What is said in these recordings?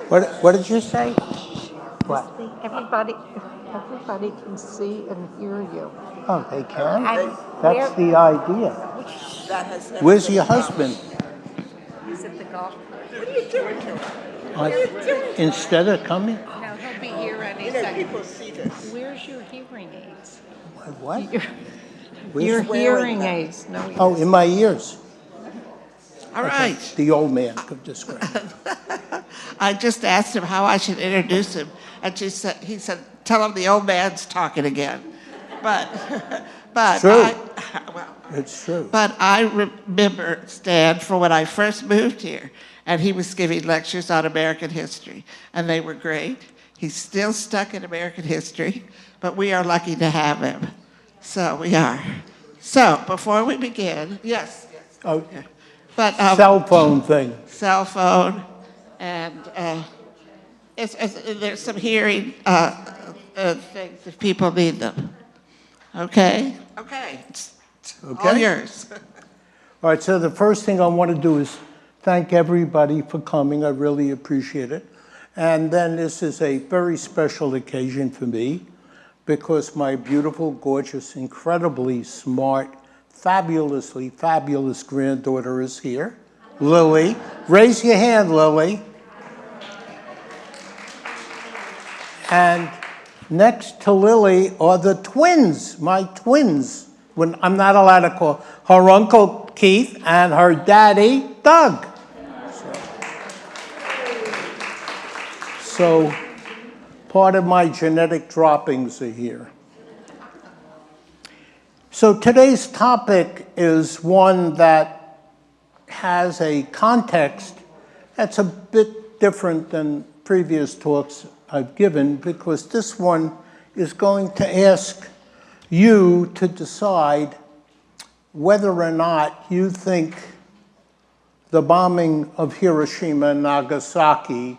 What did you say? What? Everybody can see and hear you. Oh, they can? And That's the idea. That has never Where's been your a problem. husband? He's at the golf course. What are you doing to him? Instead of coming? No, he'll be here any You know, second. people see this. Where's your hearing aids? What? Your Where's- hearing aids. No, he Oh, in my ears. All right. The old man could describe it. I just asked him how I should introduce him, and he said, tell him the old man's talking again. But, True. well, It's true. but I remember Stan from when I first moved here, and he was giving lectures on American history, and they were great. He's still stuck in American history, but we are lucky to have him. So we are. So before we begin, yes. Oh, But cell phone thing. cell phone, and there's some hearing things if people need them. Okay? Okay. It's all Okay. yours. All right, so the first thing I want to do is thank everybody for coming. I really appreciate it. And then this is a very special occasion for me because my beautiful, gorgeous, incredibly smart, fabulously fabulous granddaughter is here, Lily. Raise your hand, Lily. And next to Lily are the twins, my twins. When I'm not allowed to call her uncle Keith and her daddy Doug. So part of my genetic droppings are here. So today's topic is one that has a context that's a bit different than previous talks I've given, because this one is going to ask you to decide whether or not you think the bombing of Hiroshima and Nagasaki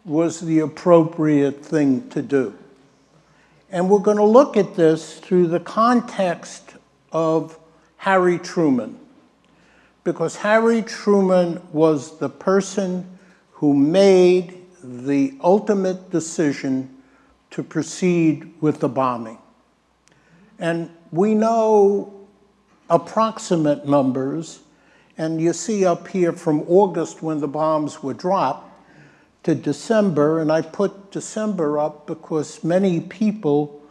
was the appropriate thing to do. And we're going to look at this through the context of Harry Truman, because Harry Truman was the person who made the ultimate decision to proceed with the bombing. And we know approximate numbers, and you see up here from August when the bombs were dropped to December, and I put December up because many people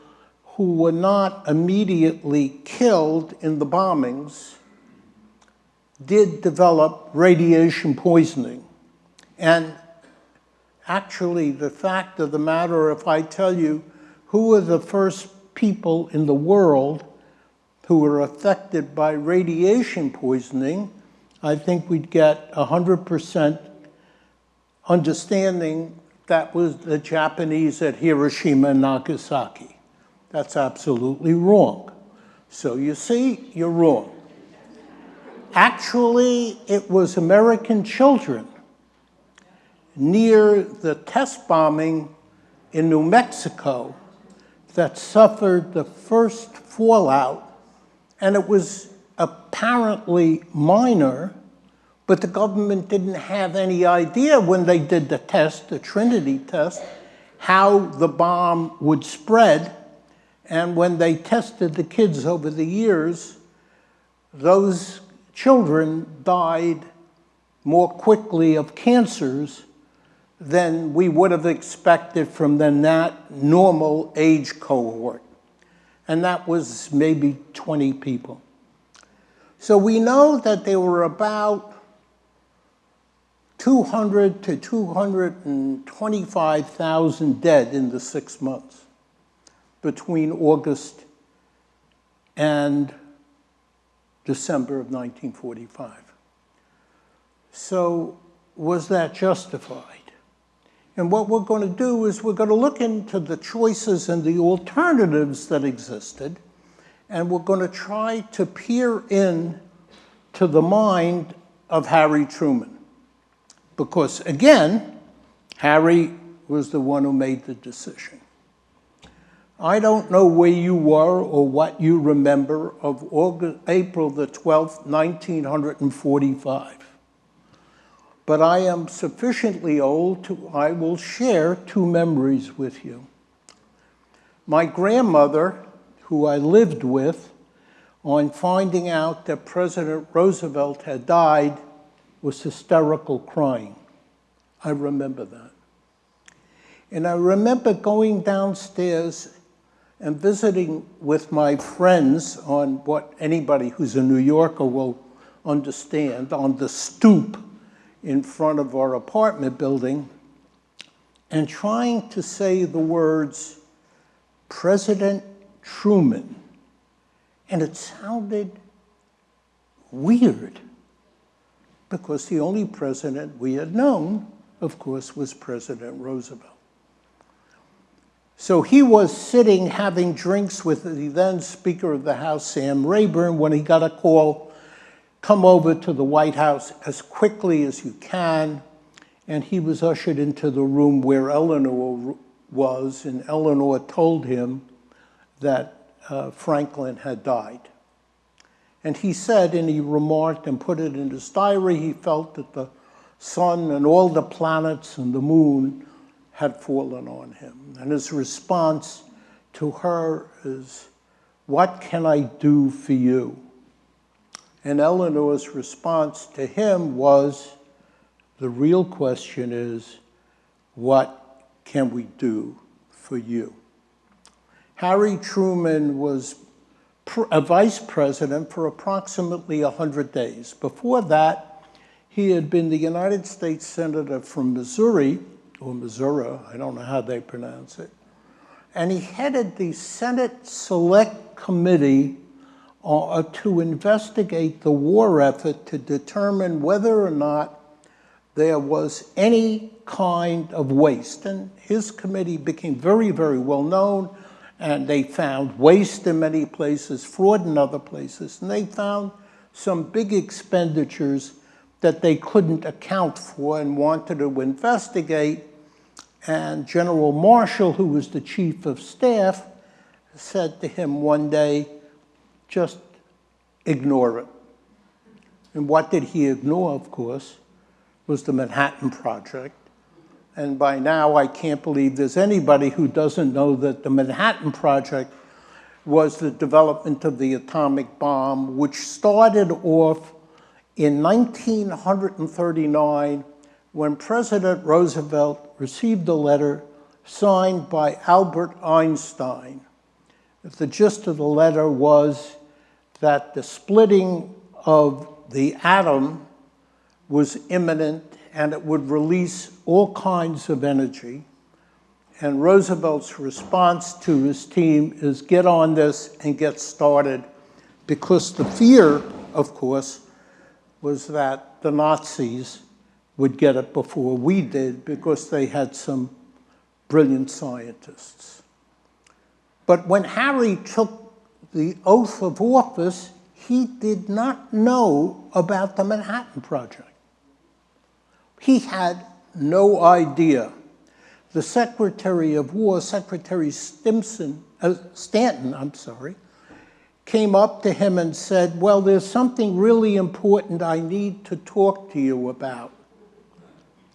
who were not immediately killed in the bombings did develop radiation poisoning. And actually, the fact of the matter, if I tell you who were the first people in the world who were affected by radiation poisoning, I think we'd get 100% understanding that was the Japanese at Hiroshima and Nagasaki. That's absolutely wrong. So you see, you're wrong. Actually, it was American children near the test bombing in New Mexico that suffered the first fallout, and it was apparently minor, but the government didn't have any idea when they did the test, the Trinity test, how the bomb would spread. And when they tested the kids over the years, those children died more quickly of cancers than we would have expected from that normal age cohort. And that was maybe 20 people. So we know that there were about 200 to 225,000 dead in the 6 months between August and December of 1945. So was that justified? And what we're going to do is we're going to look into the choices and the alternatives that existed, and we're going to try to peer in to the mind of Harry Truman. Because again, Harry was the one who made the decision. I don't know where you were or what you remember of April the 12th, 1945. but I am sufficiently old I will share two memories with you. My grandmother, who I lived with, on finding out that President Roosevelt had died, was hysterical crying. I remember that. And I remember going downstairs and visiting with my friends on what anybody who's a New Yorker will understand, on the stoop in front of our apartment building, and trying to say the words, President Truman. And it sounded weird, because the only president we had known, of course, was President Roosevelt. So he was sitting having drinks with the then Speaker of the House, Sam Rayburn, when he got a call, come over to the White House as quickly as you can. And he was ushered into the room where Eleanor was, and Eleanor told him that Franklin had died. And he said, and he remarked and put it in his diary, he felt that the sun and all the planets and the moon had fallen on him. And his response to her is, what can I do for you? And Eleanor's response to him was, the real question is, what can we do for you? Harry Truman was a vice president for approximately 100 days. Before that, he had been the United States Senator from Missouri, or Missouri, I don't know how they pronounce it, and he headed the Senate Select Committee to investigate the war effort to determine whether or not there was any kind of waste. And his committee became very, very well known, and they found waste in many places, fraud in other places, and they found some big expenditures that they couldn't account for and wanted to investigate. And General Marshall, who was the chief of staff, said to him one day, just ignore it. And what did he ignore, of course, was the Manhattan Project. And by now, I can't believe there's anybody who doesn't know that the Manhattan Project was the development of the atomic bomb, which started off in 1939 when President Roosevelt received a letter signed by Albert Einstein. The gist of the letter was that the splitting of the atom was imminent and it would release all kinds of energy. And Roosevelt's response to his team is get on this and get started, because the fear, of course, was that the Nazis would get it before we did, because they had some brilliant scientists. But when Harry took the oath of office, he did not know about the Manhattan Project. He had no idea. The Secretary of War, Secretary Stanton, came up to him and said, well, there's something really important I need to talk to you about.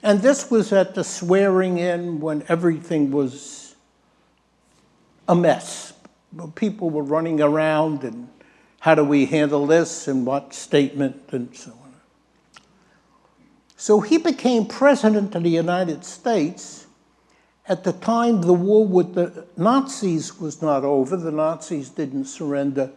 And this was at the swearing in when everything was a mess. People were running around and how do we handle this and what statement and so on. So he became president of the United States. At the time, the war with the Nazis was not over. The Nazis didn't surrender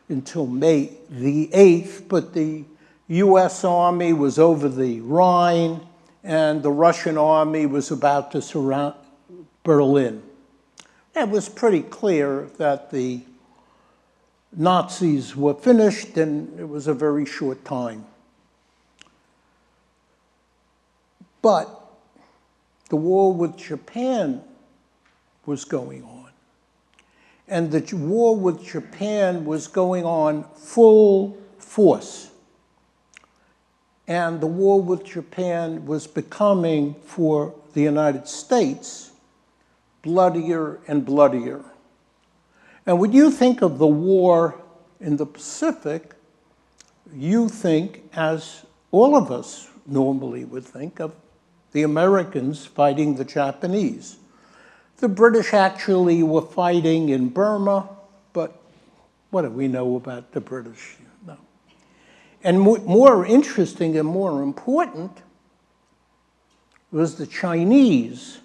until May the 8th, but the US Army was over the Rhine, and the Russian army was about to surround Berlin. It was pretty clear that the Nazis were finished, and it was a very short time. But the war with Japan was going on. And the war with Japan was going on full force. And the war with Japan was becoming, for the United States, bloodier and bloodier. And when you think of the war in the Pacific, you think, as all of us normally would think of the Americans fighting the Japanese. The British actually were fighting in Burma, but what do we know about the British? No. And more interesting and more important was the Chinese,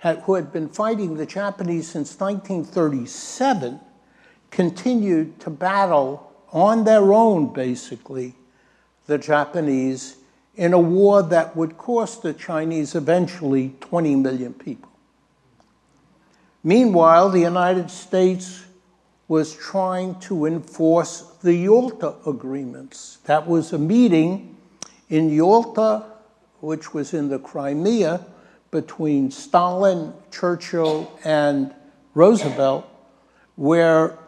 who had been fighting the Japanese since 1937, continued to battle on their own, basically, the Japanese in a war that would cost the Chinese eventually 20 million people. Meanwhile, the United States was trying to enforce the Yalta agreements. That was a meeting in Yalta, which was in the Crimea, between Stalin, Churchill, and Roosevelt, where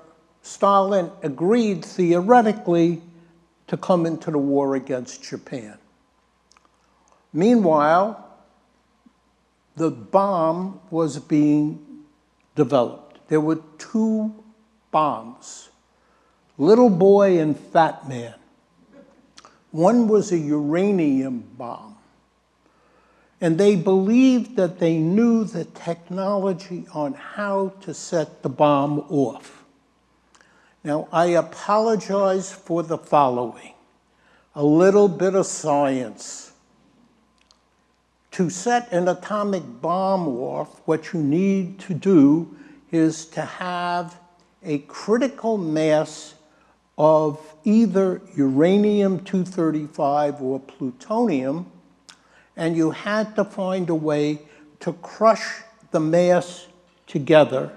Stalin agreed theoretically to come into the war against Japan. Meanwhile, the bomb was being developed. There were two bombs, Little Boy and Fat Man. One was a uranium bomb, and they believed that they knew the technology on how to set the bomb off. Now, I apologize for the following, a little bit of science. To set an atomic bomb off, what you need to do is to have a critical mass of either uranium-235 or plutonium, and you had to find a way to crush the mass together.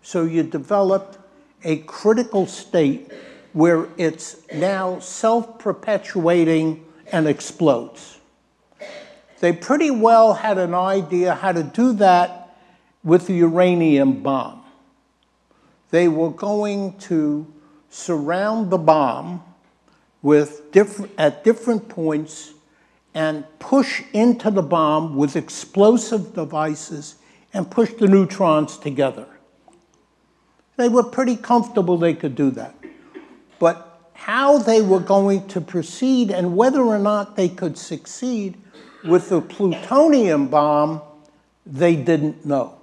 So you developed a critical state where it's now self-perpetuating and explodes. They pretty well had an idea how to do that with the uranium bomb. They were going to surround the bomb at different points and push into the bomb with explosive devices and push the neutrons together. They were pretty comfortable they could do that. But how they were going to proceed and whether or not they could succeed with the plutonium bomb, they didn't know.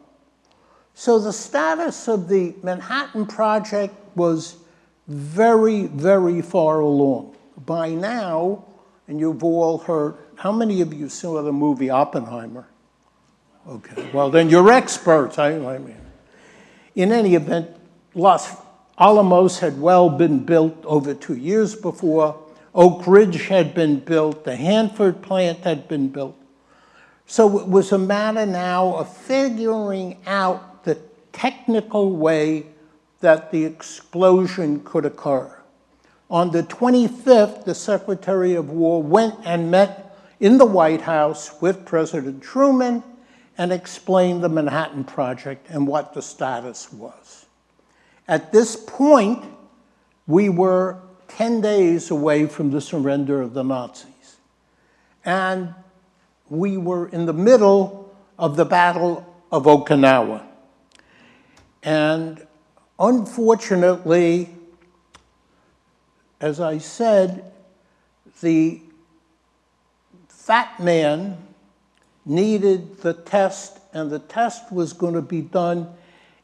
So the status of the Manhattan Project was very, very far along. By now, and you've all heard, how many of you saw the movie Oppenheimer? Okay, well then you're experts. I mean, in any event, Los Alamos had well been built over 2 years before. Oak Ridge had been built, the Hanford plant had been built. So it was a matter now of figuring out the technical way that the explosion could occur. On the 25th, the Secretary of War went and met in the White House with President Truman and explained the Manhattan Project and what the status was. At this point, we were 10 days away from the surrender of the Nazis. And we were in the middle of the Battle of Okinawa. And unfortunately, as I said, the Fat Man needed the test, and the test was going to be done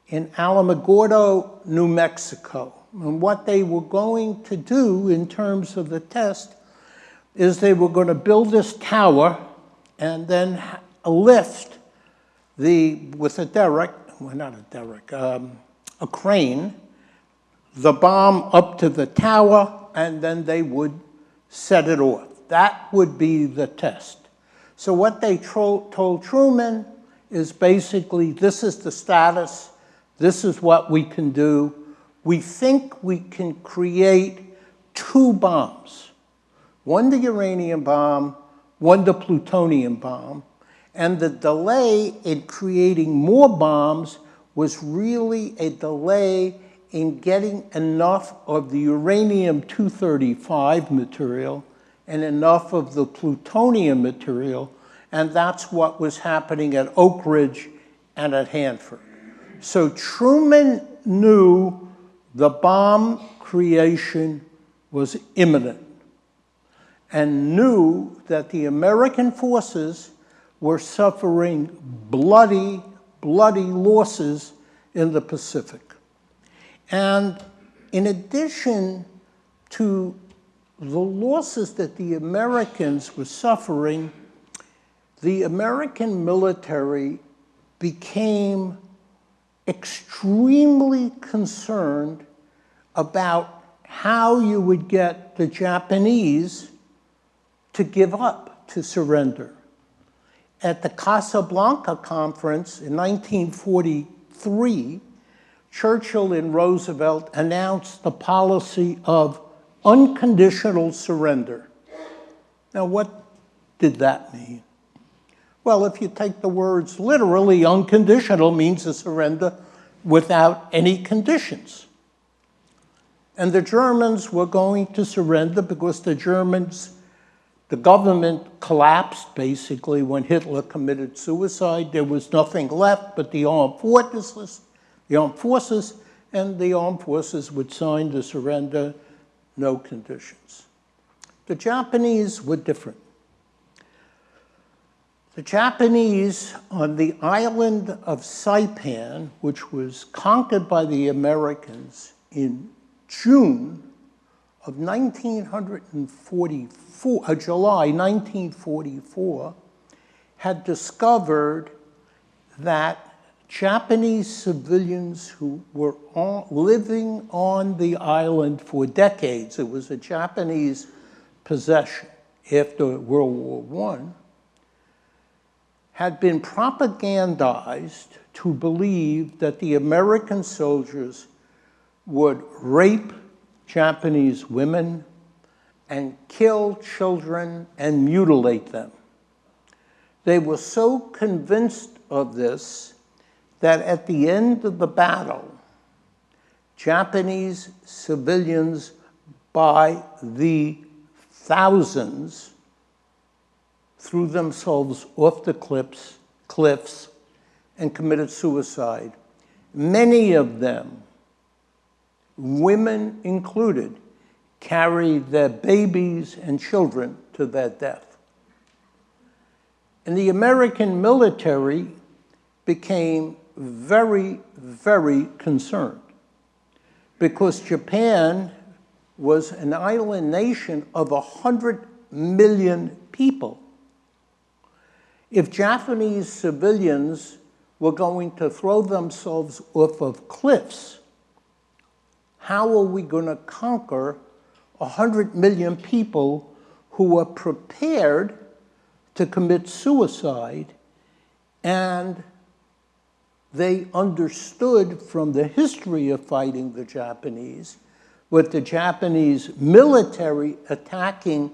in Alamogordo, New Mexico. And what they were going to do in terms of the test is they were going to build this tower and then lift with a derrick, well, not a derrick, a crane, the bomb up to the tower, and then they would set it off. That would be the test. So what they told Truman is basically, this is the status, this is what we can do. We think we can create two bombs, one the uranium bomb, one the plutonium bomb, and the delay in creating more bombs was really a delay in getting enough of the uranium-235 material and enough of the plutonium material, and that's what was happening at Oak Ridge and at Hanford. So Truman knew the bomb creation was imminent. and knew that the American forces were suffering bloody losses in the Pacific. And in addition to the losses that the Americans were suffering, the American military became extremely concerned about how you would get the Japanese to give up, to surrender. At the Casablanca Conference in 1943, Churchill and Roosevelt announced the policy of unconditional surrender. Now, what did that mean? Well, if you take the words literally, unconditional means a surrender without any conditions. And the Germans were going to surrender because the government collapsed basically when Hitler committed suicide. There was nothing left but the armed forces, and the armed forces would sign the surrender, no conditions. The Japanese were different. The Japanese on the island of Saipan, which was conquered by the Americans in June of 1944, July 1944, had discovered that Japanese civilians who were living on the island for decades, it was a Japanese possession after World War I, had been propagandized to believe that the American soldiers would rape Japanese women and kill children and mutilate them. They were so convinced of this that at the end of the battle, Japanese civilians by the thousands threw themselves off the cliffs and committed suicide. Many of them, women included, carried their babies and children to their death. And the American military became very, very concerned because Japan was an island nation of 100 million people. If Japanese civilians were going to throw themselves off of cliffs, how are we going to conquer 100 million people who are prepared to commit suicide? And they understood from the history of fighting the Japanese, with the Japanese military attacking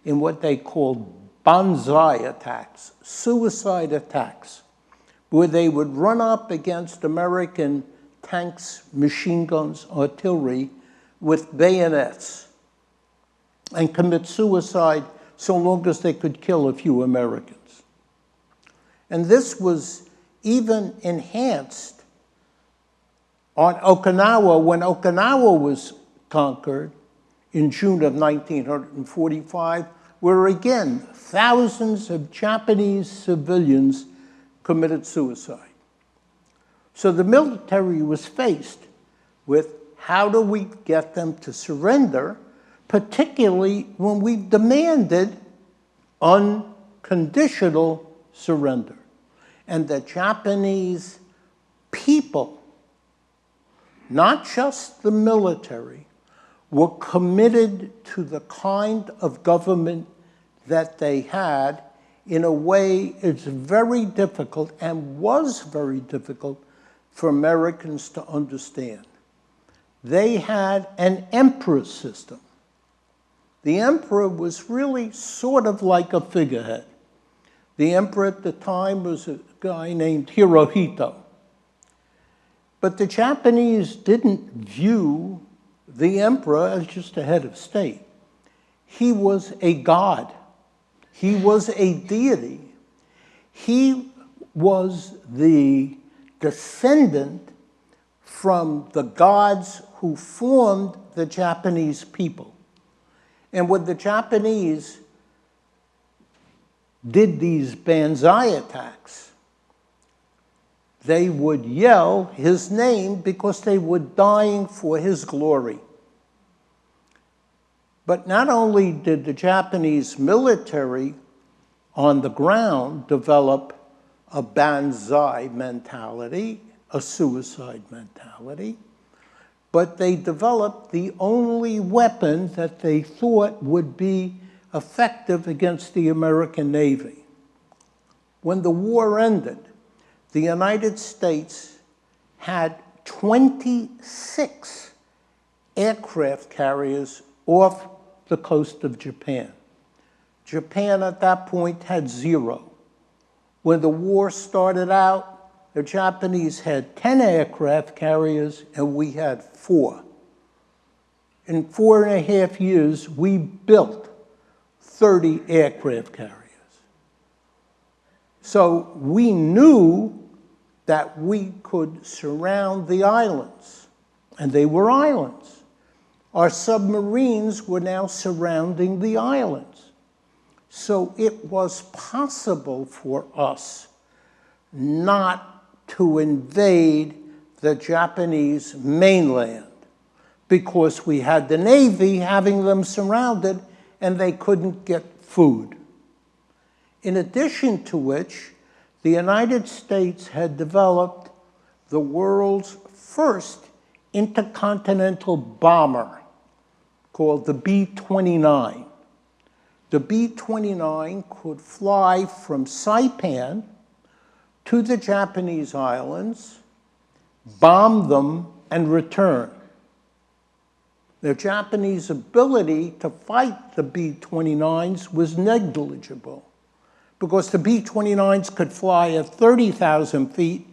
in what they called banzai attacks, suicide attacks, where they would run up against American tanks, machine guns, artillery with bayonets and commit suicide so long as they could kill a few Americans. And this was even enhanced on Okinawa when Okinawa was conquered in June of 1945, where again, thousands of Japanese civilians committed suicide. So the military was faced with how do we get them to surrender, particularly when we demanded unconditional surrender. And the Japanese people, not just the military, were committed to the kind of government that they had in a way it's very difficult and was very difficult for Americans to understand. They had an emperor system. The emperor was really sort of like a figurehead. The emperor at the time was a guy named Hirohito. But the Japanese didn't view the emperor as just a head of state. He was a god. He was a deity. He was the descendant from the gods who formed the Japanese people. And when the Japanese did these banzai attacks, they would yell his name because they were dying for his glory. But not only did the Japanese military on the ground develop a banzai mentality, a suicide mentality, but they developed the only weapon that they thought would be effective against the American Navy. When the war ended, the United States had 26 aircraft carriers off the coast of Japan. Japan at that point had 0. When the war started out, the Japanese had 10 aircraft carriers and we had 4. In 4.5 years, we built 30 aircraft carriers. So we knew that we could surround the islands, and they were islands. Our submarines were now surrounding the islands. So it was possible for us not to invade the Japanese mainland because we had the Navy having them surrounded and they couldn't get food. In addition to which, the United States had developed the world's first intercontinental bomber called the B-29. The B-29 could fly from Saipan to the Japanese islands, bomb them, and return. The Japanese ability to fight the B-29s was negligible because the B-29s could fly at 30,000 feet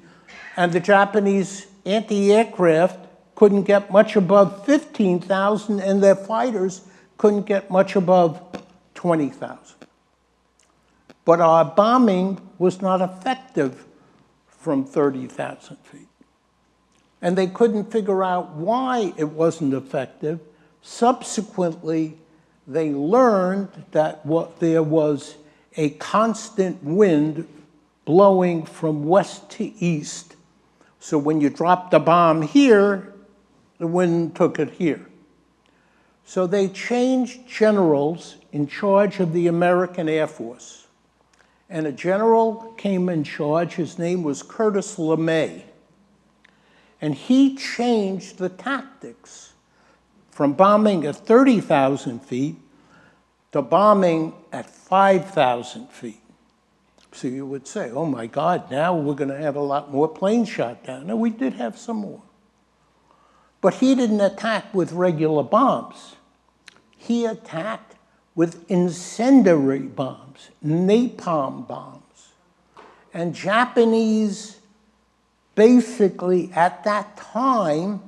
and the Japanese anti-aircraft couldn't get much above 15,000 and their fighters couldn't get much above 20,000. But our bombing was not effective from 30,000 feet. And they couldn't figure out why it wasn't effective. Subsequently, they learned that there was a constant wind blowing from west to east. So when you dropped a bomb here, the wind took it here. So they changed generals in charge of the American Air Force. And a general came in charge. His name was Curtis LeMay. And he changed the tactics from bombing at 30,000 feet to bombing at 5,000 feet. So you would say, oh my God, now we're going to have a lot more planes shot down. And we did have some more. But he didn't attack with regular bombs. He attacked with incendiary bombs, napalm bombs. And Japanese basically at that time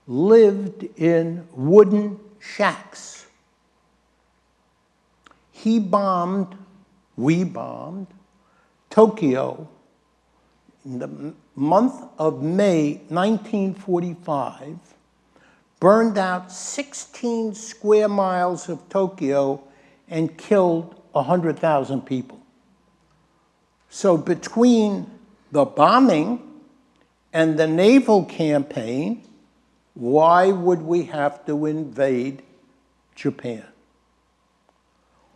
lived in wooden shacks. We bombed Tokyo in the month of May 1945, burned out 16 square miles of Tokyo and killed 100,000 people. So between the bombing and the naval campaign, why would we have to invade Japan?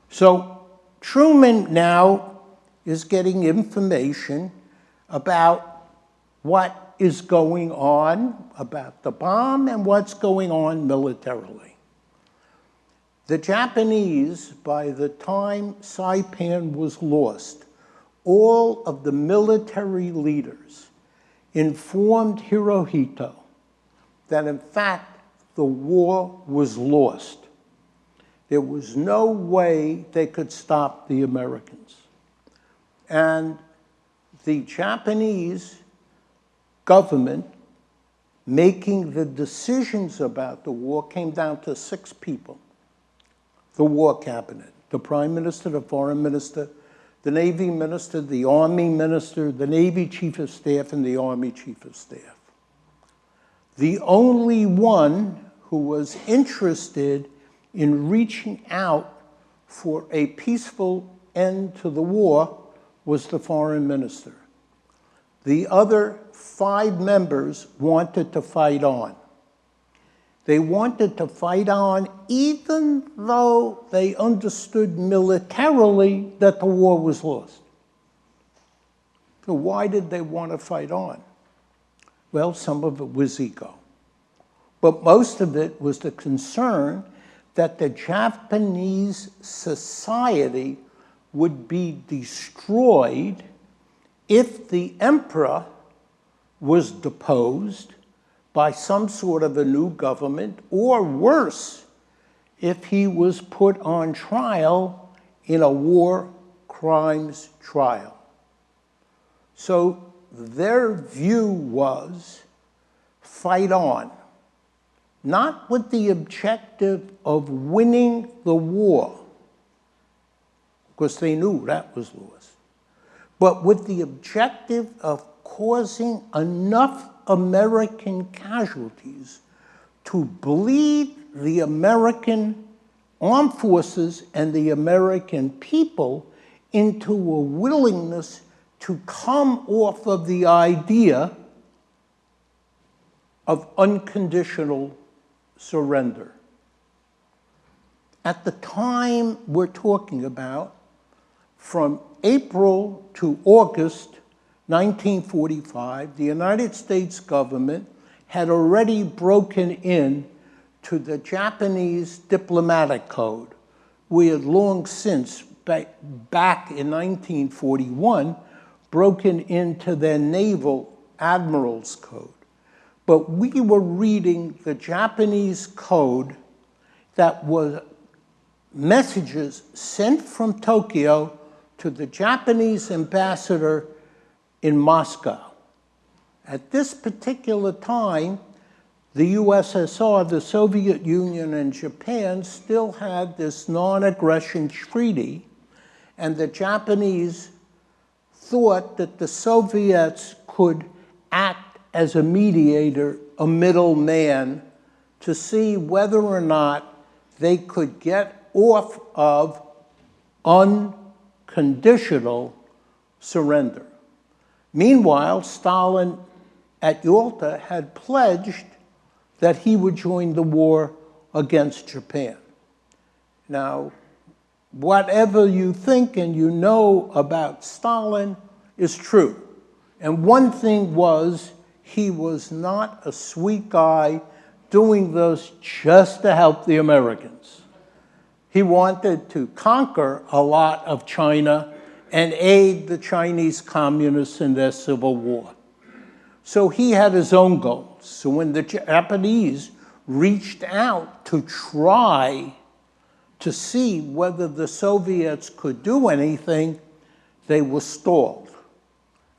So Truman now is getting information about what is going on, about the bomb, and what's going on militarily. The Japanese, by the time Saipan was lost, all of the military leaders informed Hirohito that in fact the war was lost. There was no way they could stop the Americans. And the Japanese government making the decisions about the war came down to 6 people. The war cabinet, the prime minister, the foreign minister, the Navy minister, the Army minister, the Navy chief of staff, and the Army chief of staff. The only one who was interested in reaching out for a peaceful end to the war was the foreign minister. The other 5 members wanted to fight on. They wanted to fight on even though they understood militarily that the war was lost. So why did they want to fight on? Well, some of it was ego. But most of it was the concern that the Japanese society would be destroyed if the emperor was deposed by some sort of a new government, or worse, if he was put on trial in a war crimes trial. So their view was fight on, not with the objective of winning the war, because they knew that was lost, but with the objective of causing enough American casualties to bleed the American armed forces and the American people into a willingness to come off of the idea of unconditional surrender. At the time we're talking about, from April to August 1945, the United States government had already broken in to the Japanese diplomatic code. We had long since, back in 1941, broken into their naval admiral's code. But we were reading the Japanese code that was messages sent from Tokyo to the Japanese ambassador in Moscow. At this particular time, the USSR, the Soviet Union, and Japan still had this non-aggression treaty, and the Japanese thought that the Soviets could act as a mediator, a middleman, to see whether or not they could get off of unconditional surrender. Meanwhile, Stalin at Yalta had pledged that he would join the war against Japan. Now, whatever you think and you know about Stalin is true. And one thing was, he was not a sweet guy doing this just to help the Americans. He wanted to conquer a lot of China and aid the Chinese communists in their civil war. So he had his own goals. So when the Japanese reached out to try to see whether the Soviets could do anything, they were stalled.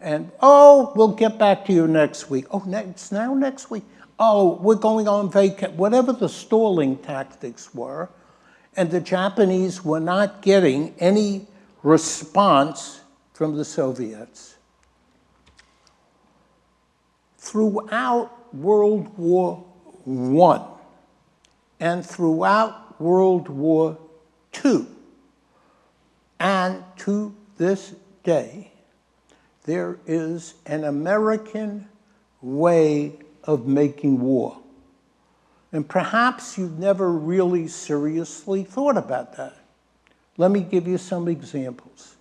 And, oh, we'll get back to you next week. Oh, it's now next week? Oh, we're going on vacation. Whatever the stalling tactics were, and the Japanese were not getting any response from the Soviets. Throughout World War I and throughout World War II, and to this day, there is an American way of making war. And perhaps you've never really seriously thought about that. Let me give you some examples.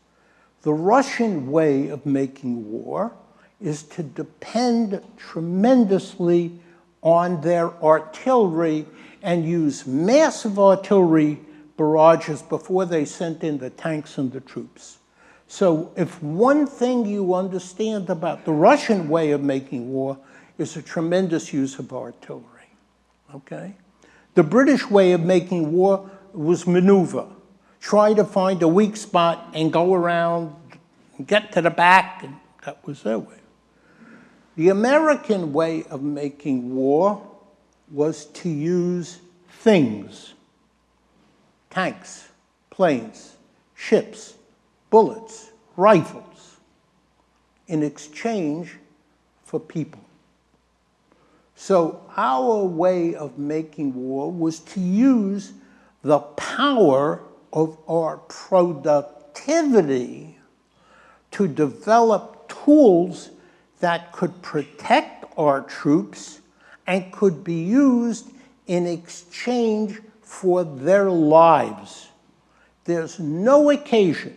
The Russian way of making war is to depend tremendously on their artillery and use massive artillery barrages before they sent in the tanks and the troops. So if one thing you understand about the Russian way of making war is a tremendous use of artillery, okay? The British way of making war was maneuver. Try to find a weak spot and go around, and get to the back, and that was their way. The American way of making war was to use things: tanks, planes, ships, bullets, rifles, in exchange for people. So our way of making war was to use the power of our productivity productivity to develop tools that could protect our troops and could be used in exchange for their lives. There's no occasion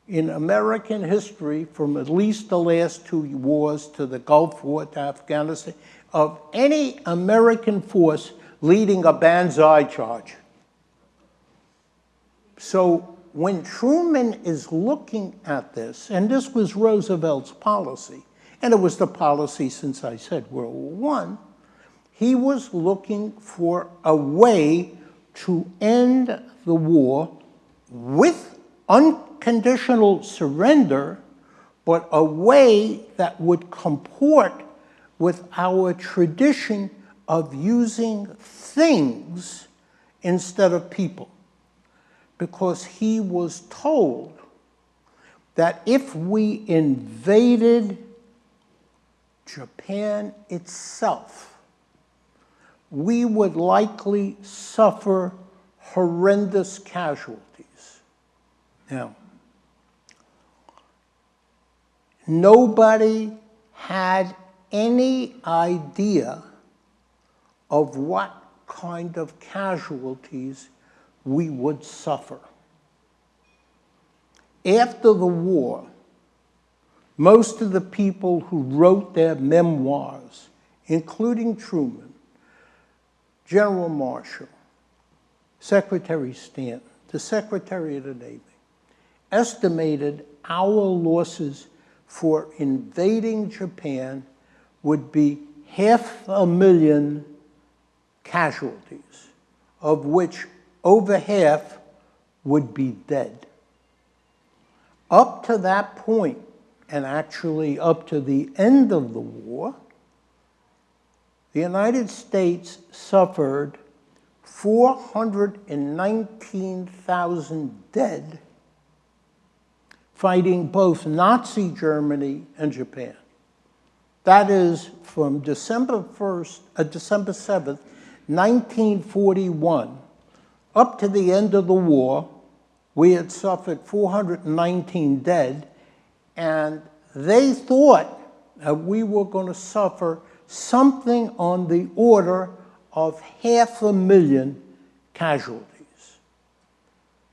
in American history, from at least the last 2 wars to the Gulf War to Afghanistan, of any American force leading a banzai charge. So when Truman is looking at this, and this was Roosevelt's policy, and it was the policy since I said World War I, he was looking for a way to end the war with unconditional surrender, but a way that would comport with our tradition of using things instead of people. Because he was told that if we invaded Japan itself, we would likely suffer horrendous casualties. Now, nobody had any idea of what kind of casualties we would suffer. After the war, most of the people who wrote their memoirs, including Truman, General Marshall, Secretary Stanton, the Secretary of the Navy, estimated our losses for invading Japan would be 500,000 casualties, of which over half would be dead. Up to that point, and actually up to the end of the war, the United States suffered 419,000 dead fighting both Nazi Germany and Japan. That is from December 7th, 1941, up to the end of the war, we had suffered 419 dead, and they thought that we were going to suffer something on the order of 500,000 casualties.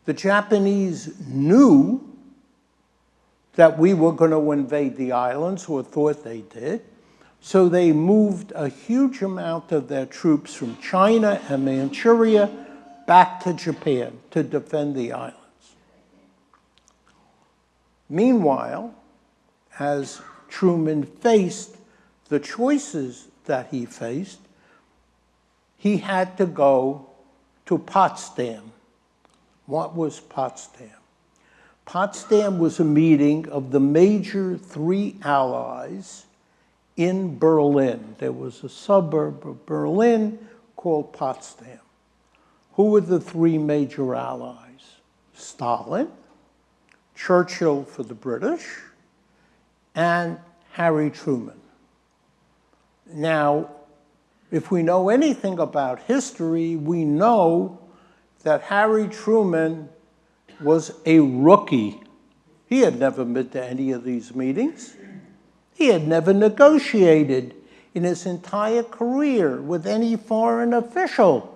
The Japanese knew that we were going to invade the islands, or thought they did, so they moved a huge amount of their troops from China and Manchuria back to Japan to defend the islands. Meanwhile, as Truman faced the choices that he faced, he had to go to Potsdam. What was Potsdam? Potsdam was a meeting of the major three allies in Berlin. There was a suburb of Berlin called Potsdam. Who were the three major allies? Stalin, Churchill for the British, and Harry Truman. Now, if we know anything about history, we know that Harry Truman was a rookie. He had never been to any of these meetings. He had never negotiated in his entire career with any foreign official.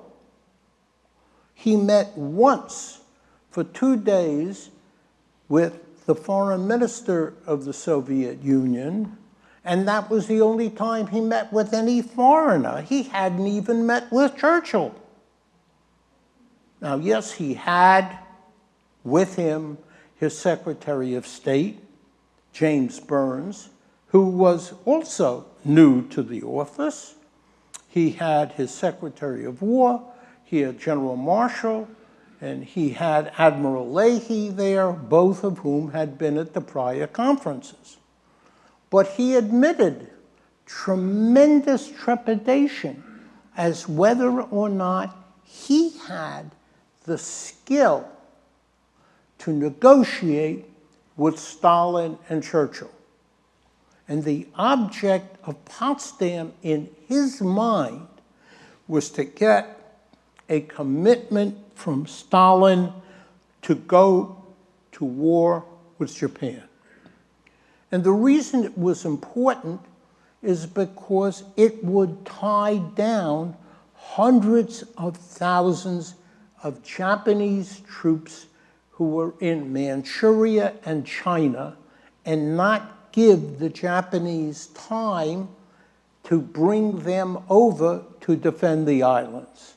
He met once for 2 days with the foreign minister of the Soviet Union, and that was the only time he met with any foreigner. He hadn't even met with Churchill. Now, yes, he had with him his Secretary of State, James Burns, who was also new to the office. He had his Secretary of War, he had General Marshall, and he had Admiral Leahy there, both of whom had been at the prior conferences. But he admitted tremendous trepidation as whether or not he had the skill to negotiate with Stalin and Churchill. And the object of Potsdam in his mind was to get a commitment from Stalin to go to war with Japan. And the reason it was important is because it would tie down hundreds of thousands of Japanese troops who were in Manchuria and China and not give the Japanese time to bring them over to defend the islands.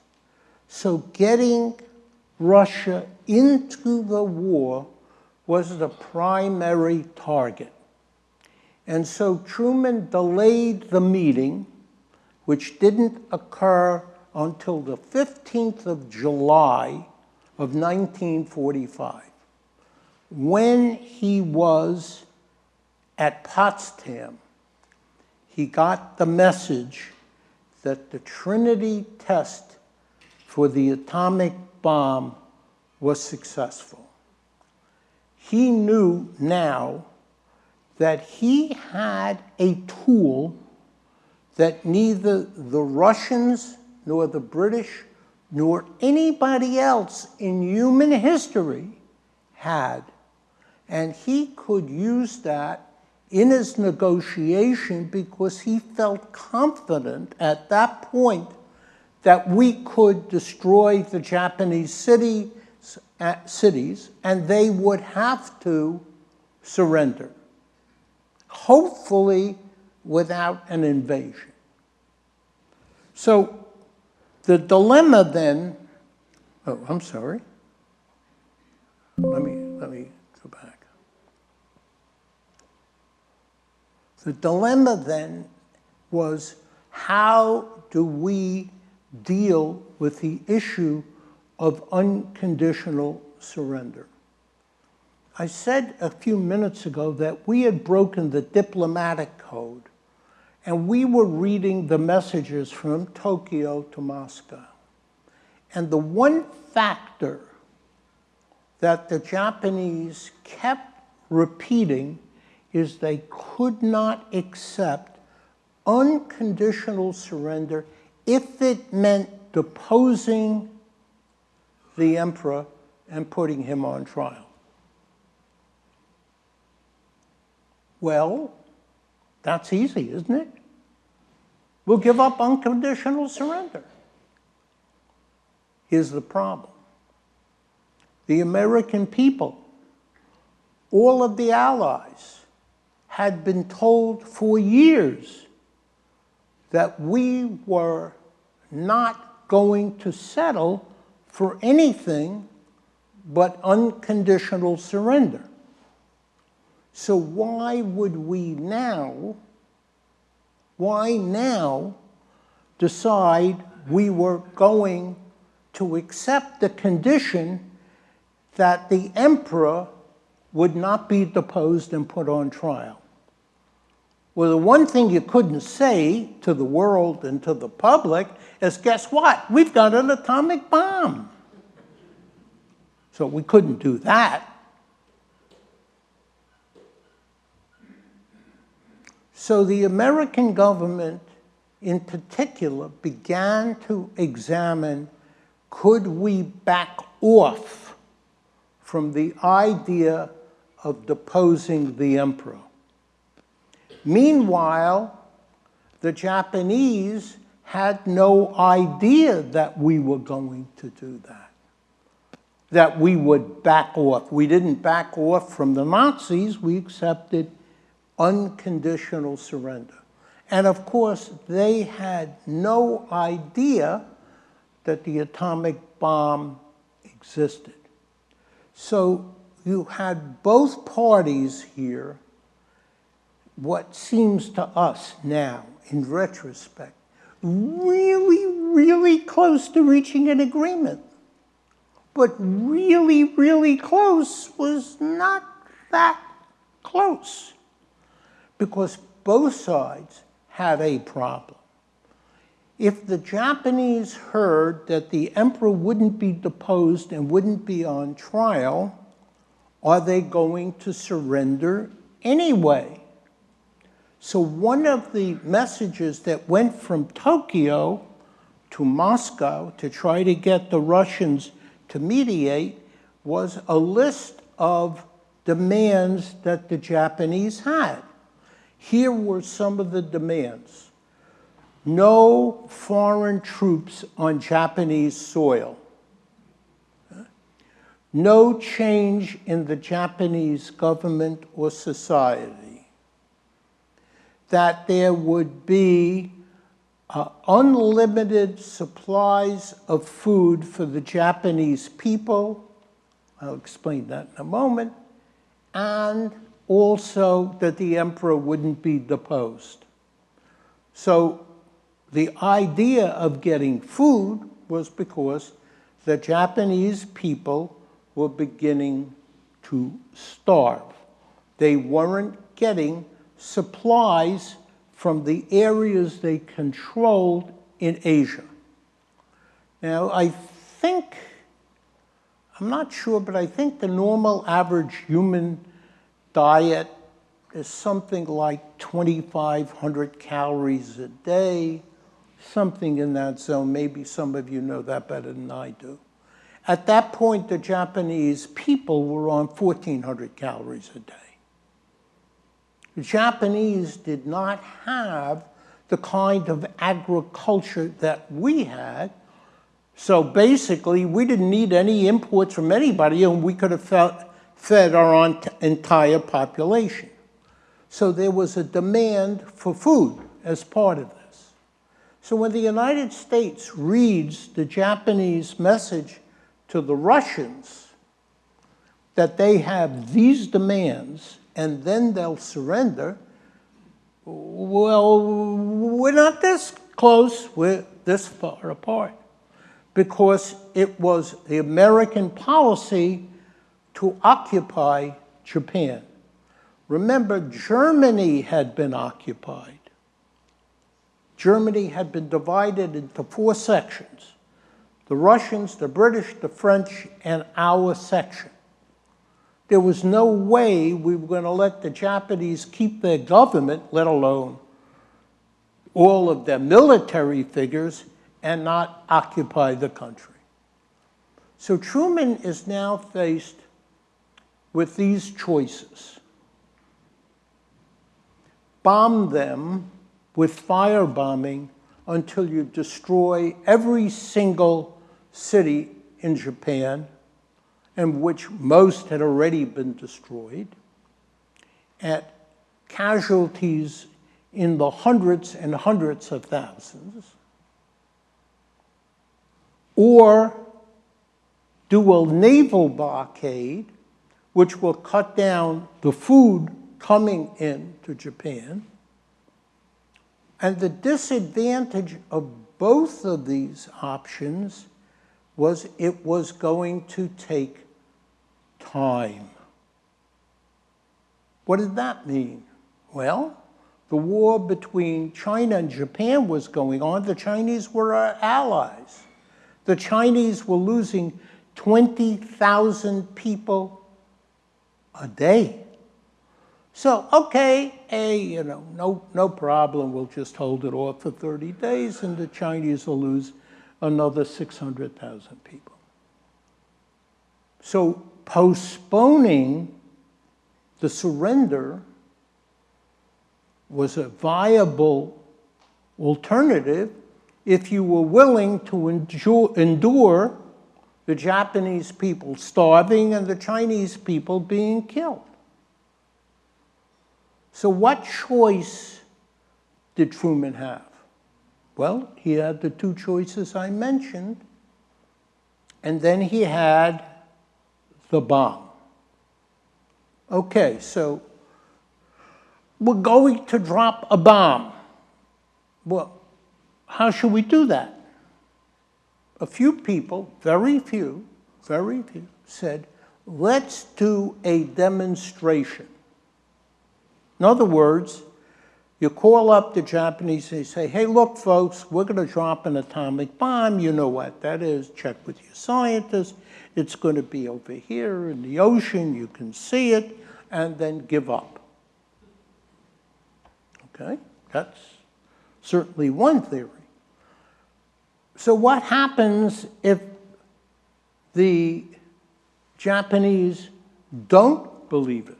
So getting Russia into the war was the primary target. And so Truman delayed the meeting, which didn't occur until the 15th of July of 1945. When he was at Potsdam, he got the message that the Trinity test for the atomic bomb was successful. He knew now that he had a tool that neither the Russians nor the British nor anybody else in human history had. And he could use that in his negotiation because he felt confident at that point that we could destroy the Japanese cities and they would have to surrender, hopefully without an invasion. So the dilemma then, oh, I'm sorry. Let me go back. The dilemma then was, how do we deal with the issue of unconditional surrender? I said a few minutes ago that we had broken the diplomatic code, and we were reading the messages from Tokyo to Moscow. And the one factor that the Japanese kept repeating is they could not accept unconditional surrender if it meant deposing the emperor and putting him on trial. Well, that's easy, isn't it? We'll give up unconditional surrender. Here's the problem. The American people, all of the Allies, had been told for years that we were not going to settle for anything but unconditional surrender. So why now decide we were going to accept the condition that the emperor would not be deposed and put on trial? Well, the one thing you couldn't say to the world and to the public is, guess what? We've got an atomic bomb. So we couldn't do that. So the American government, in particular, began to examine, could we back off from the idea of deposing the emperor? Meanwhile, the Japanese had no idea that we were going to do that, that we would back off. We didn't back off from the Nazis, we accepted unconditional surrender. And of course, they had no idea that the atomic bomb existed. So you had both parties here, what seems to us now, in retrospect, really, really close to reaching an agreement. But really, really close was not that close, because both sides had a problem. If the Japanese heard that the emperor wouldn't be deposed and wouldn't be on trial, are they going to surrender anyway? So one of the messages that went from Tokyo to Moscow to try to get the Russians to mediate was a list of demands that the Japanese had. Here were some of the demands. No foreign troops on Japanese soil. No change in the Japanese government or society. That there would be unlimited supplies of food for the Japanese people. I'll explain that in a moment. And also that the emperor wouldn't be deposed. So the idea of getting food was because the Japanese people were beginning to starve. They weren't getting supplies from the areas they controlled in Asia. Now, I'm not sure, but I think the normal average human diet is something like 2,500 calories a day, something in that zone. Maybe some of you know that better than I do. At that point, the Japanese people were on 1,400 calories a day. The Japanese did not have the kind of agriculture that we had. So basically, we didn't need any imports from anybody, and we could have fed our entire population. So there was a demand for food as part of this. So when the United States reads the Japanese message to the Russians that they have these demands and then they'll surrender, well, we're not this close, we're this far apart. Because it was the American policy to occupy Japan. Remember, Germany had been occupied. Germany had been divided into 4 sections: the Russians, the British, the French, and our section. There was no way we were going to let the Japanese keep their government, let alone all of their military figures, and not occupy the country. So Truman is now faced with these choices. Bomb them with firebombing until you destroy every single city in Japan, and which most had already been destroyed, at casualties in the hundreds and hundreds of thousands, or do a naval blockade, which will cut down the food coming into Japan. And the disadvantage of both of these options was it was going to take time. What did that mean? Well, the war between China and Japan was going on. The Chinese were our allies. The Chinese were losing 20,000 people a day. So, okay, no problem. We'll just hold it off for 30 days, and the Chinese will lose another 600,000 people. So postponing the surrender was a viable alternative if you were willing to endure the Japanese people starving and the Chinese people being killed. So what choice did Truman have? Well, he had the 2 choices I mentioned, and then he had the bomb. Okay, so we're going to drop a bomb. Well, how should we do that? A few people, very few, said, let's do a demonstration. In other words, you call up the Japanese and you say, hey, look, folks, we're going to drop an atomic bomb. You know what that is. Check with your scientists. It's going to be over here in the ocean. You can see it. And then give up. Okay? That's certainly one theory. So what happens if the Japanese don't believe it.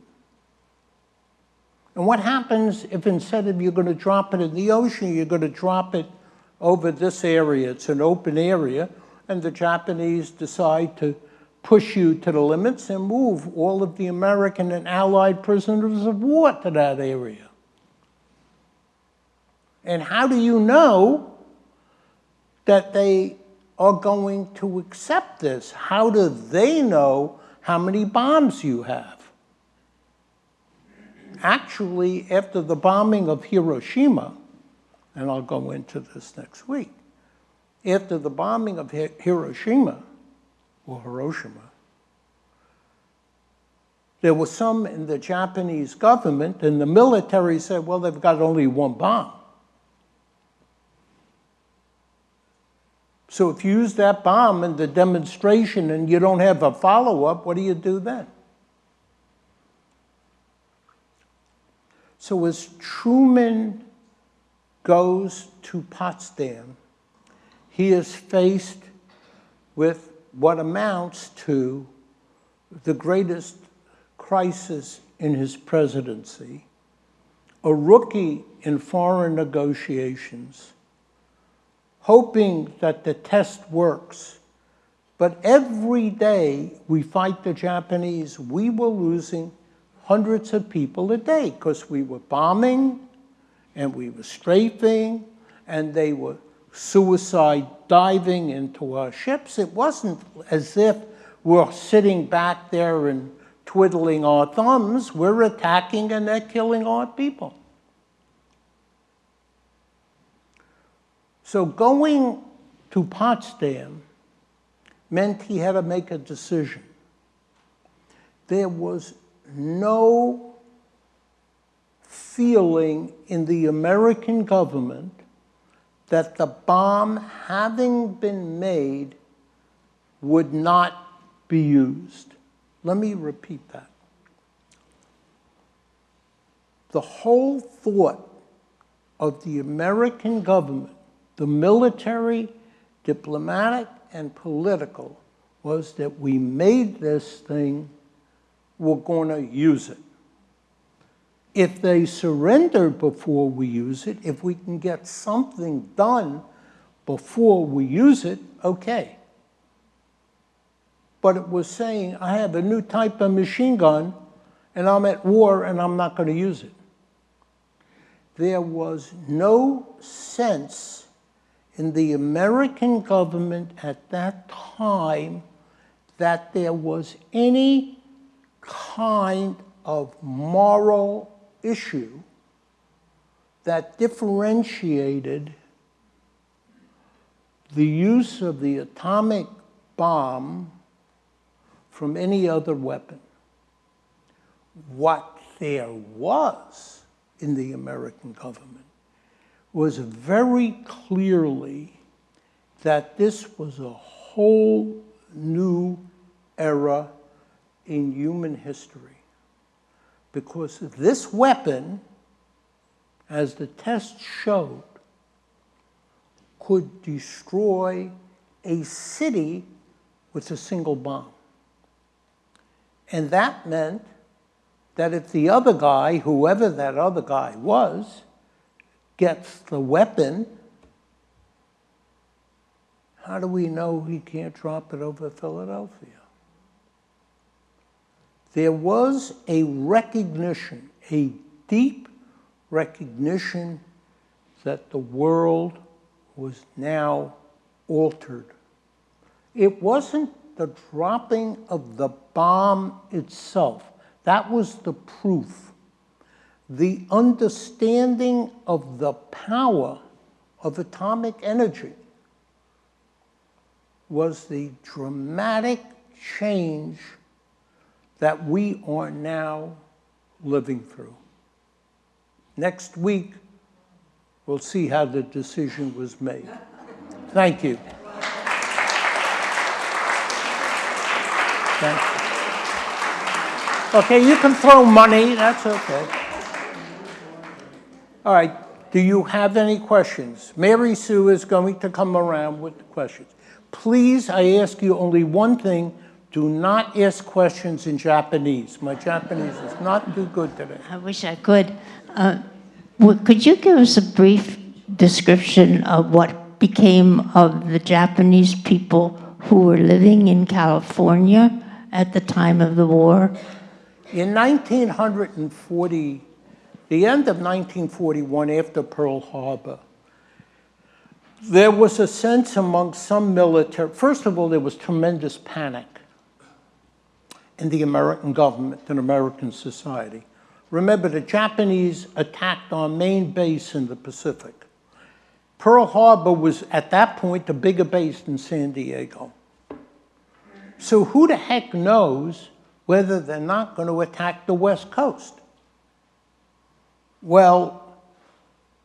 And what happens if instead of you're going to drop it in the ocean, you're going to drop it over this area? It's an open area, and the Japanese decide to push you to the limits and move all of the American and Allied prisoners of war to that area. And how do you know that they are going to accept this? How do they know how many bombs you have? Actually, after the bombing of Hiroshima, and I'll go into this next week, after the bombing of Hiroshima, there were some in the Japanese government, and the military said, well, they've got only one bomb. So if you use that bomb in the demonstration and you don't have a follow-up, what do you do then? So as Truman goes to Potsdam, he is faced with what amounts to the greatest crisis in his presidency, a rookie in foreign negotiations, hoping that the test works. But every day we fight the Japanese, we were losing hundreds of people a day because we were bombing and we were strafing and they were suicide diving into our ships. It wasn't as if we're sitting back there and twiddling our thumbs. We're attacking and they're killing our people. So going to Potsdam meant he had to make a decision. There was no feeling in the American government that the bomb, having been made, would not be used. Let me repeat that. The whole thought of the American government, the military, diplomatic, and political, was that we made this thing, we're going to use it. If they surrender before we use it, if we can get something done before we use it, okay. But it was saying, I have a new type of machine gun, and I'm at war, and I'm not going to use it. There was no sense in the American government at that time that there was any kind of moral issue that differentiated the use of the atomic bomb from any other weapon. What there was in the American government was very clearly that this was a whole new era in human history. Because this weapon, as the test showed, could destroy a city with a single bomb. And that meant that if the other guy, whoever that other guy was, gets the weapon, how do we know he can't drop it over Philadelphia? There was a recognition, a deep recognition that the world was now altered. It wasn't the dropping of the bomb itself. That was the proof. The understanding of the power of atomic energy was the dramatic change that we are now living through. Next week, we'll see how the decision was made. Thank you. Thank you. Okay, you can throw money, that's okay. All right, do you have any questions? Mary Sue is going to come around with the questions. Please, I ask you only one thing, do not ask questions in Japanese. My Japanese is not too good today. I wish I could. Could you give us a brief description of what became of the Japanese people who were living in California at the time of the war? In 1940, the end of 1941, after Pearl Harbor, there was a sense among some military, first of all, there was tremendous panic in the American government and American society. Remember, the Japanese attacked our main base in the Pacific. Pearl Harbor was, at that point, the bigger base than San Diego. So who the heck knows whether they're not going to attack the West Coast? Well,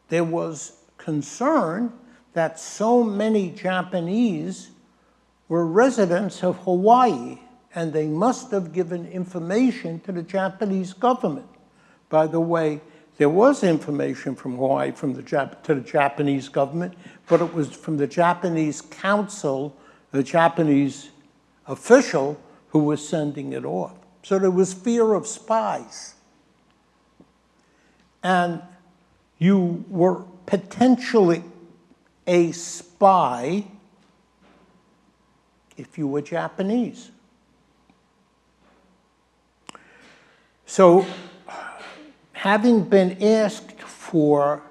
there was concern that so many Japanese were residents of Hawaii, and they must have given information to the Japanese government. By the way, there was information from Hawaii to the Japanese government, but it was from the Japanese council, the Japanese official who was sending it off. So there was fear of spies. And you were potentially a spy if you were Japanese. So, having been asked for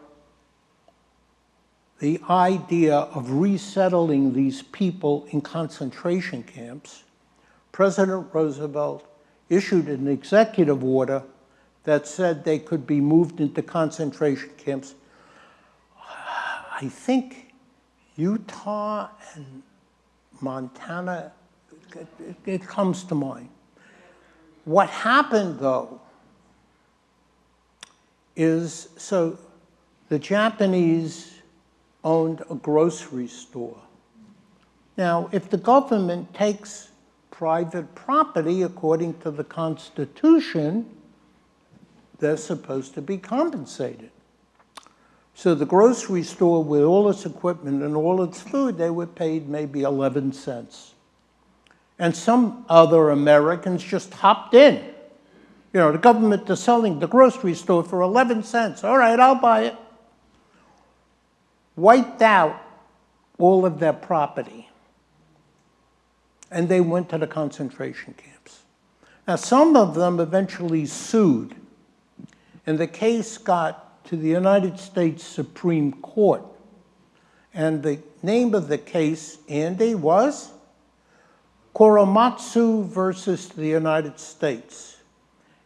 the idea of resettling these people in concentration camps, President Roosevelt issued an executive order that said they could be moved into concentration camps. I think Utah and Montana, it comes to mind. What happened, though, is so the Japanese owned a grocery store. Now, if the government takes private property according to the Constitution, they're supposed to be compensated. So the grocery store, with all its equipment and all its food, they were paid maybe 11 cents. And some other Americans just hopped in. You know, the government is selling the grocery store for 11 cents. All right, I'll buy it. Wiped out all of their property. And they went to the concentration camps. Now, some of them eventually sued. And the case got to the United States Supreme Court. And the name of the case, Andy, was Korematsu versus the United States.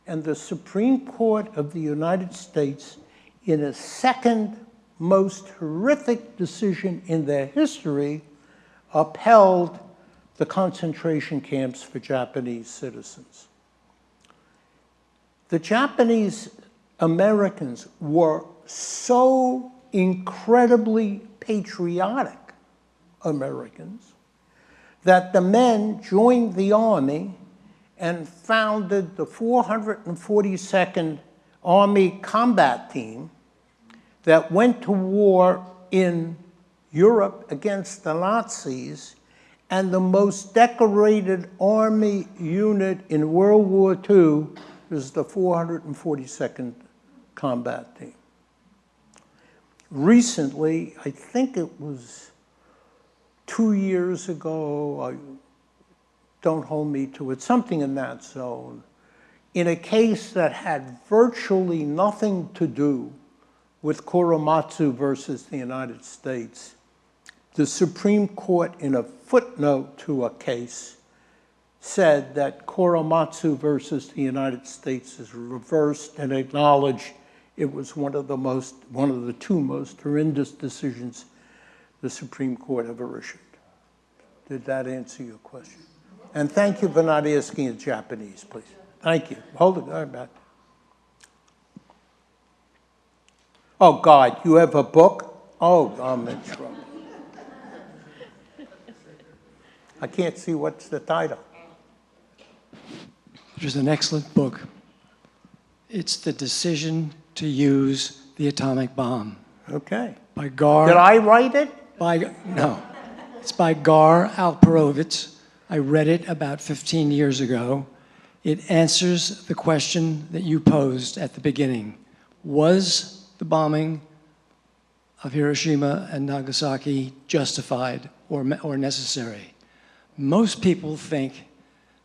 And the Supreme Court of the United States, in a second most horrific decision in their history, upheld the concentration camps for Japanese citizens. The Japanese Americans were so incredibly patriotic Americans that the men joined the army and founded the 442nd Army Combat Team that went to war in Europe against the Nazis, and the most decorated army unit in World War II was the 442nd Combat Team. Recently, I think it was 2 years ago, don't hold me to it, something in that zone, in a case that had virtually nothing to do with Korematsu versus the United States, the Supreme Court, in a footnote to a case, said that Korematsu versus the United States is reversed and acknowledged it was one of the two most horrendous decisions the Supreme Court ever issued. Did that answer your question? And thank you for not asking in Japanese, please. Thank you. Hold it, all right, back. Oh, God, you have a book? Oh, I'm in trouble. I can't see what's the title. There's an excellent book. It's The Decision to Use the Atomic Bomb. Okay. By Gar. Did I write it? No. It's by Gar Alperovitz. I read it about 15 years ago. It answers the question that you posed at the beginning. Was the bombing of Hiroshima and Nagasaki justified or necessary? Most people think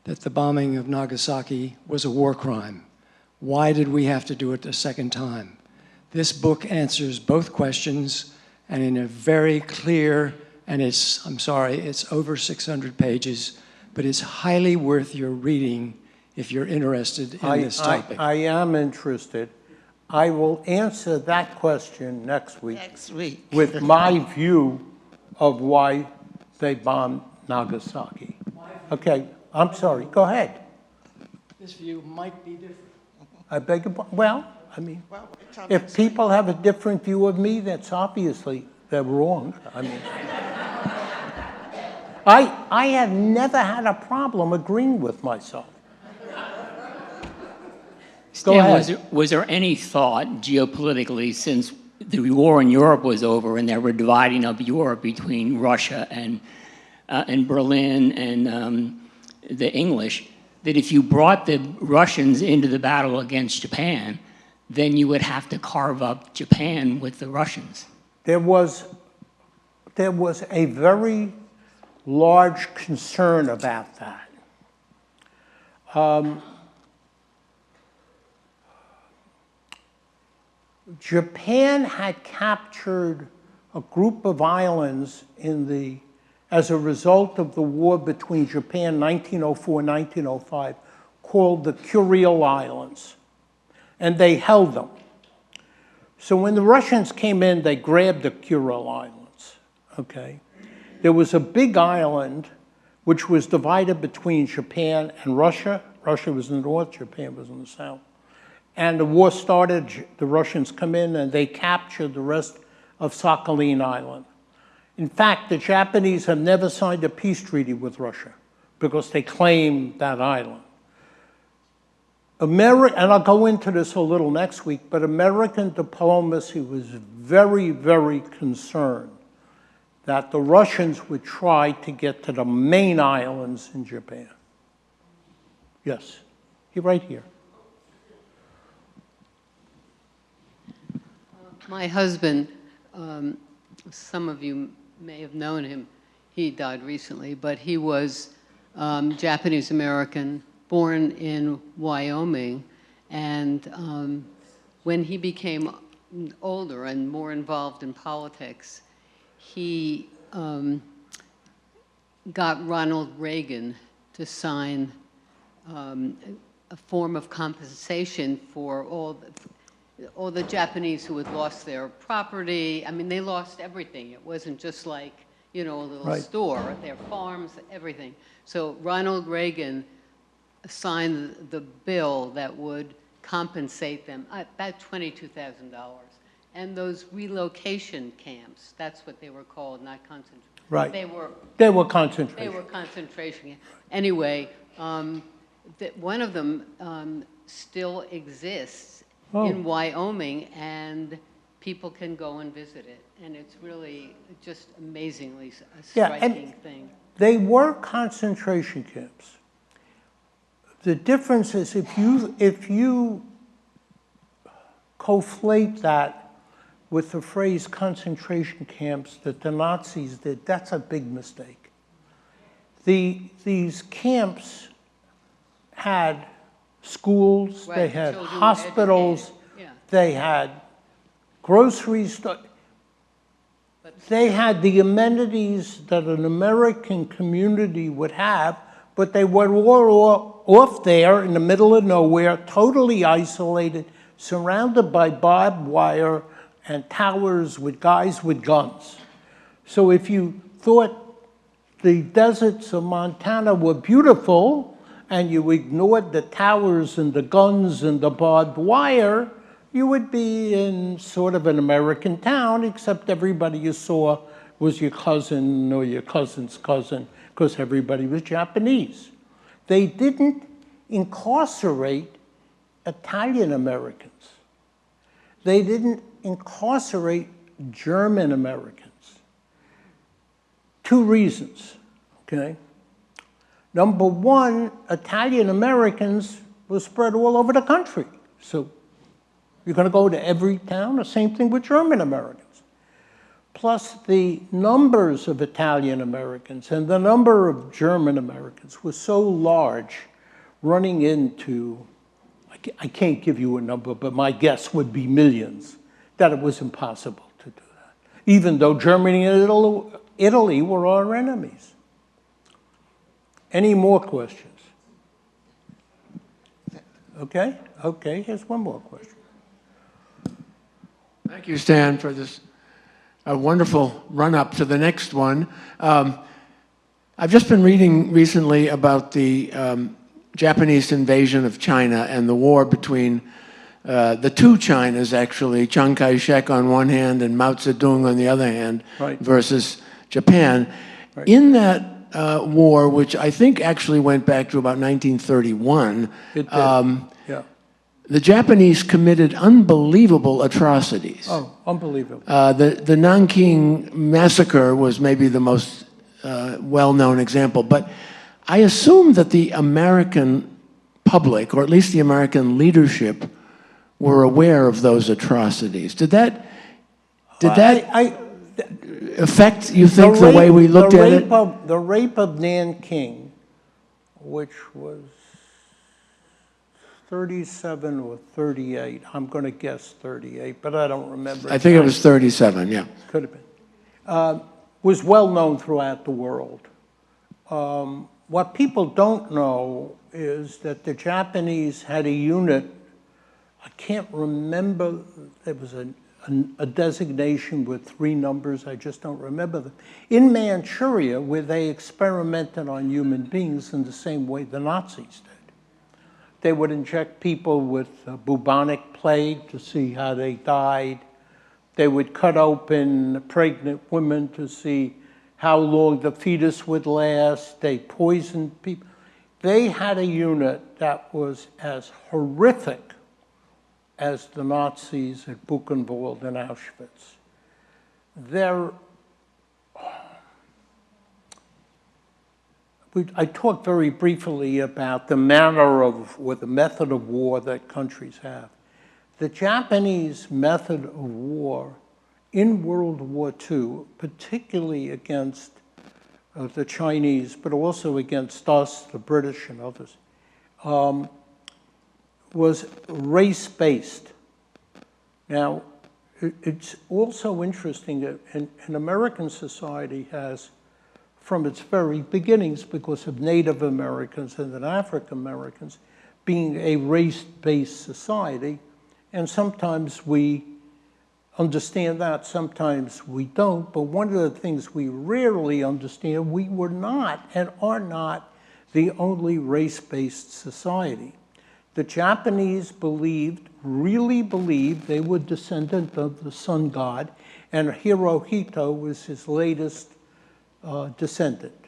that the bombing of Nagasaki was a war crime. Why did we have to do it a second time? This book answers both questions, and in a very clear, and I'm sorry, it's over 600 pages, but it's highly worth your reading if you're interested in this topic. I am interested. I will answer that question next week. Next week. With my view of why they bombed Nagasaki. Okay, I'm sorry, go ahead. This view might be different. I beg your pardon. Well, I mean, Well, until if next week. people have a different view of me, that's obviously, they're wrong. I mean, I have never had a problem agreeing with myself. Go Stan, ahead. was there any thought geopolitically, since the war in Europe was over and there were dividing of Europe between Russia and Berlin and the English, that if you brought the Russians into the battle against Japan, then you would have to carve up Japan with the Russians? There was a very large concern about that. Japan had captured a group of islands as a result of the war between Japan 1904-1905 called the Kuril Islands, and they held them. So when the Russians came in, they grabbed the Kuril Islands, okay? There was a big island which was divided between Japan and Russia. Russia was in the north, Japan was in the south. And the war started, the Russians come in and they captured the rest of Sakhalin Island. In fact, the Japanese have never signed a peace treaty with Russia because they claim that island. And I'll go into this a little next week, but American diplomacy was very, very concerned that the Russians would try to get to the main islands in Japan. Yes, you're right here. My husband, some of you may have known him. He died recently, but he was Japanese American, born in Wyoming, and when he became older and more involved in politics, he got Ronald Reagan to sign a form of compensation for all the Japanese who had lost their property. I mean, they lost everything. It wasn't just like, you know, a little Right. store, their farms, everything. So Ronald Reagan signed the bill that would compensate them, about $22,000. And those relocation camps, that's what they were called, not concentration. Right. They were They were concentration. concentration camps. Anyway, one of them still exists in Wyoming, and people can go and visit it. And it's really just amazingly a striking thing. They were concentration camps. The difference is if you conflate that with the phrase concentration camps that the Nazis did, that's a big mistake. These camps had schools, Right, they the had children were hospitals, educated, yeah. they had grocery stores. But They had the amenities that an American community would have, but they were all off there in the middle of nowhere, totally isolated, surrounded by barbed wire and towers with guys with guns. So if you thought the deserts of Montana were beautiful and you ignored the towers and the guns and the barbed wire, you would be in sort of an American town, except everybody you saw was your cousin or your cousin's cousin, because everybody was Japanese. They didn't incarcerate Italian Americans. They didn't incarcerate German Americans. Two reasons, okay? Number one, Italian Americans were spread all over the country. So you're going to go to every town, the same thing with German Americans. Plus the numbers of Italian Americans and the number of German Americans was so large, running into, I can't give you a number, but my guess would be millions, that it was impossible to do that, even though Germany and Italy were our enemies. Any more questions? Okay, here's one more question. Thank you, Stan, for this wonderful run-up to the next one. I've just been reading recently about the Japanese invasion of China and the war between the two Chinas, actually, Chiang Kai-shek on one hand and Mao Zedong on the other hand, Right. versus Japan. Right. In that war, which I think actually went back to about 1931, It did. Yeah. the Japanese committed unbelievable atrocities. Oh, unbelievable. The Nanking massacre was maybe the most well-known example, but I assume that the American public, or at least the American leadership, were aware of those atrocities. Did that affect, you think, the way we looked at it? The rape of Nanking, which was 37 or 38, I'm going to guess 38, but I don't remember. I think it was 37, yeah. Could have been. Was well known throughout the world. What people don't know is that the Japanese had a unit, I can't remember, there was a designation with 3 numbers, I just don't remember them, in Manchuria, where they experimented on human beings in the same way the Nazis did. They would inject people with bubonic plague to see how they died. They would cut open pregnant women to see how long the fetus would last. They poisoned people. They had a unit that was as horrific as the Nazis at Buchenwald and Auschwitz. I talked very briefly about the manner of, or the method of war that countries have. The Japanese method of war in World War II, particularly against the Chinese, but also against us, the British and others, was race-based. Now, it's also interesting that an American society has, from its very beginnings, because of Native Americans and then African Americans, being a race-based society, and sometimes we understand that, sometimes we don't, but one of the things we rarely understand, we were not and are not the only race-based society. The Japanese really believed they were descendant of the sun god, and Hirohito was his latest descendant.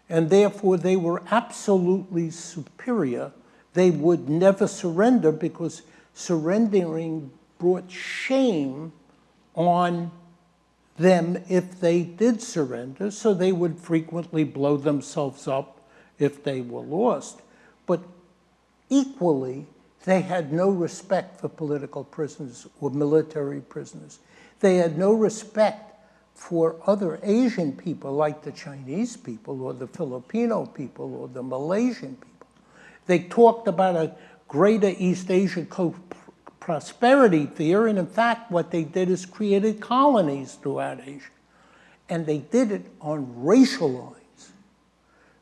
And therefore, they were absolutely superior. They would never surrender because surrendering brought shame on them if they did surrender, so they would frequently blow themselves up if they were lost. But equally, they had no respect for political prisoners or military prisoners. They had no respect for other Asian people like the Chinese people or the Filipino people or the Malaysian people. They talked about a greater East Asia prosperity theory, and in fact, what they did is created colonies throughout Asia. And they did it on racial lines,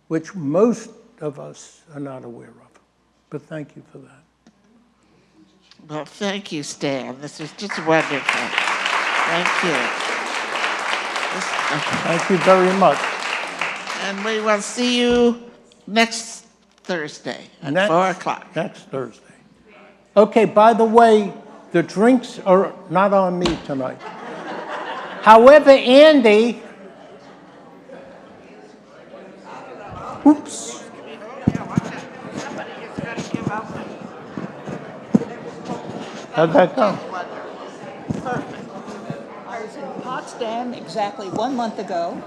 which most of us are not aware of. But thank you for that. Well, thank you, Stan. This was just wonderful. Thank you. Thank you very much. And we will see you next Thursday at 4 o'clock. Next Thursday. Okay, by the way, the drinks are not on me tonight. However, Andy, oops. How'd that go? I was in Potsdam exactly 1 month ago,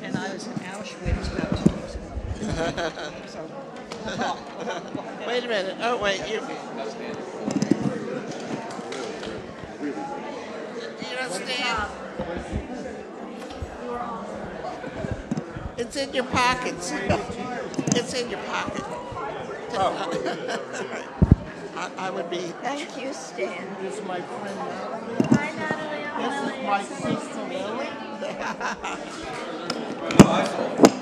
and I was in Auschwitz about 2 weeks ago. Wait a minute. Oh, wait. You don't stand. It's in your pockets. It's in your pocket. I would be. Thank you, Stan. This is my friend. Hi, Natalie. This is my sister Lily.